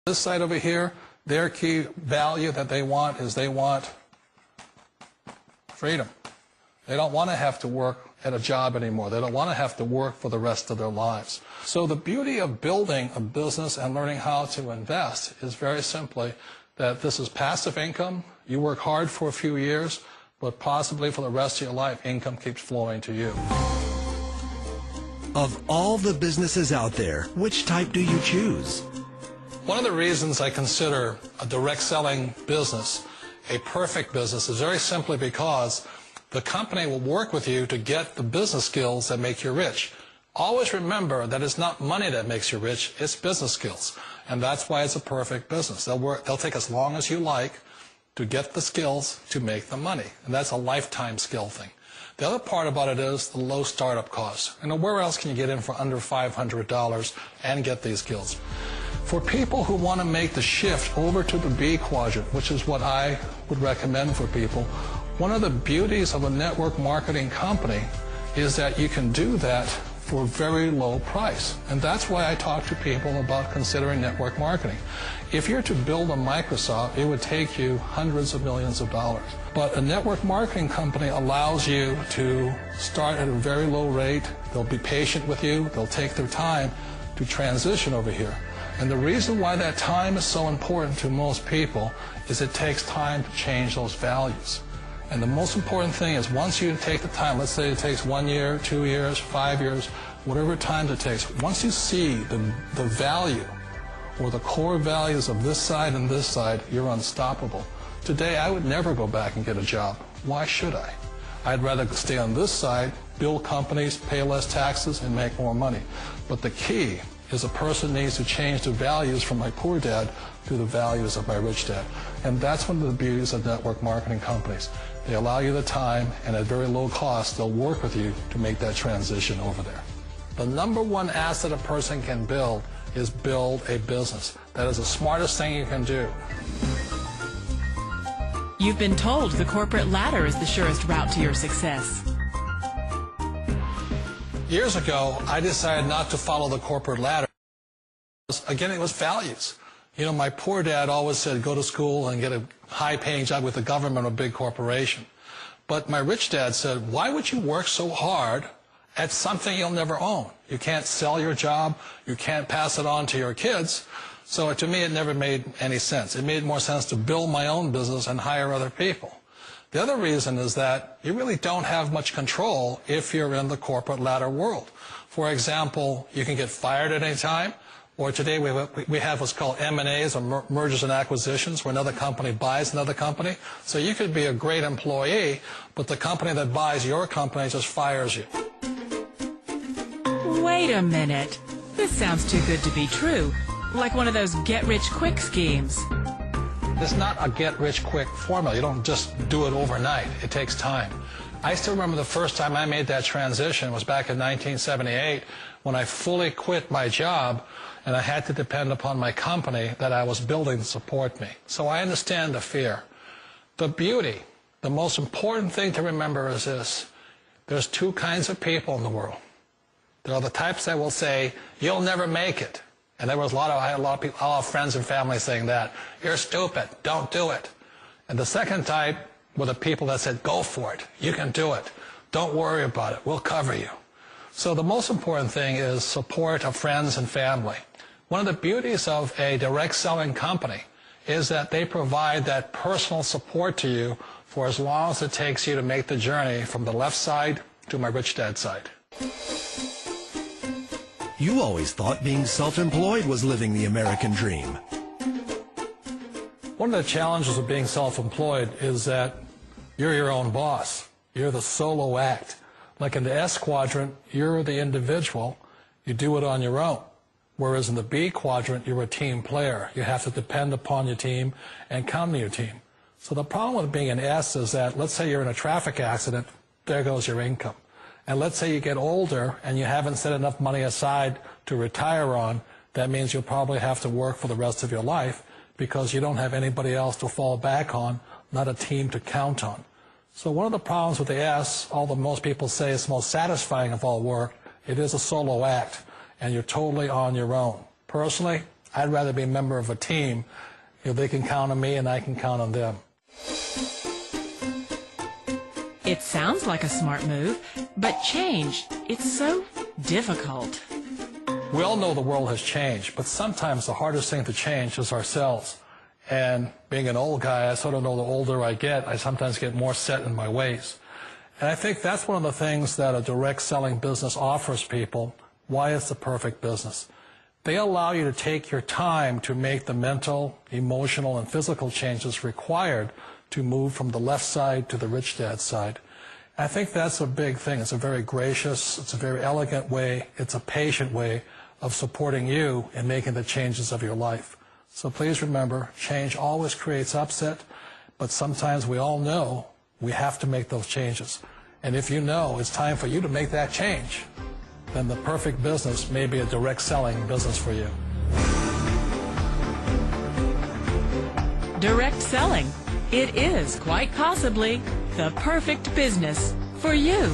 This side over here, their key value that they want is they want freedom. They don't want to have to work at a job anymore. They don't want to have to work for the rest of their lives. So the beauty of building a business and learning how to invest is very simply that this is passive income. You work hard for a few years, but possibly for the rest of your life, income keeps flowing to you. Of all the businesses out there, which type do you choose? One of the reasons I consider a direct selling business a perfect business is very simply because the company will work with you to get the business skills that make you rich. Always remember that it's not money that makes you rich, it's business skills. And that's why it's a perfect business. They'll take as long as you like to get the skills to make the money. And that's a lifetime skill thing. The other part about it is the low startup cost. And where else can you get in for under $500 and get these skills? For people who want to make the shift over to the B quadrant, which is what I would recommend for people, one of the beauties of a network marketing company is that you can do that for a very low price. And that's why I talk to people about considering network marketing. If you're to build a Microsoft, it would take you hundreds of millions of dollars. But a network marketing company allows you to start at a very low rate. They'll be patient with you. They'll take their time to transition over here. And the reason why that time is so important to most people is it takes time to change those values. And the most important thing is once you take the time, let's say it takes 1 year, 2 years, 5 years, whatever time it takes, once you see the value or the core values of this side and this side, you're unstoppable. Today, I would never go back and get a job. Why should I? I'd rather stay on this side, build companies, pay less taxes, and make more money. But the key is a person needs to change the values from my poor dad to the values of my rich dad. And that's one of the beauties of network marketing companies. They allow you the time, and at very low cost, they'll work with you to make that transition over there. The number one asset a person can build is build a business. That is the smartest thing you can do. You've been told the corporate ladder is the surest route to your success. Years ago, I decided not to follow the corporate ladder. Again, it was values. You know, my poor dad always said, go to school and get a high-paying job with the government or a big corporation. But my rich dad said, why would you work so hard at something you'll never own? You can't sell your job. You can't pass it on to your kids. So to me, it never made any sense. It made more sense to build my own business and hire other people. The other reason is that you really don't have much control if you're in the corporate ladder world. For example, you can get fired at any time, or today we have what's called M&As, or mergers and acquisitions, where another company buys another company. So you could be a great employee, but the company that buys your company just fires you. Wait a minute. This sounds too good to be true. Like one of those get-rich-quick schemes. It's not a get-rich-quick formula. You don't just do it overnight. It takes time. I still remember the first time I made that transition was back in 1978 when I fully quit my job and I had to depend upon my company that I was building to support me. So I understand the fear. The beauty, the most important thing to remember is this. There's two kinds of people in the world. There are the types that will say, you'll never make it. And I had a lot of people, all friends and family saying that. You're stupid. Don't do it. And the second type were the people that said, go for it. You can do it. Don't worry about it. We'll cover you. So the most important thing is support of friends and family. One of the beauties of a direct selling company is that they provide that personal support to you for as long as it takes you to make the journey from the left side to my rich dad side. You always thought being self-employed was living the American dream. One of the challenges of being self-employed is that you're your own boss. You're the solo act. Like in the S quadrant, you're the individual. You do it on your own. Whereas in the B quadrant, you're a team player. You have to depend upon your team and count on your team. So the problem with being an S is that, let's say you're in a traffic accident, there goes your income. And let's say you get older and you haven't set enough money aside to retire on, that means you'll probably have to work for the rest of your life because you don't have anybody else to fall back on, not a team to count on. So one of the problems with the S, although most people say it's the most satisfying of all work, it is a solo act and you're totally on your own. Personally, I'd rather be a member of a team. They can count on me and I can count on them. It sounds like a smart move, but change, it's so difficult. We all know the world has changed, but sometimes the hardest thing to change is ourselves. And being an old guy, I sort of know the older I get, I sometimes get more set in my ways. And I think that's one of the things that a direct selling business offers people, why it's the perfect business. They allow you to take your time to make the mental, emotional, and physical changes required to move from the left side to the rich dad side. I think that's a big thing. It's a very gracious, it's a very elegant way, it's a patient way of supporting you in making the changes of your life. So please remember, change always creates upset, but sometimes we all know we have to make those changes. And if you know it's time for you to make that change, then the perfect business may be a direct selling business for you. Direct selling. It is quite possibly the perfect business for you.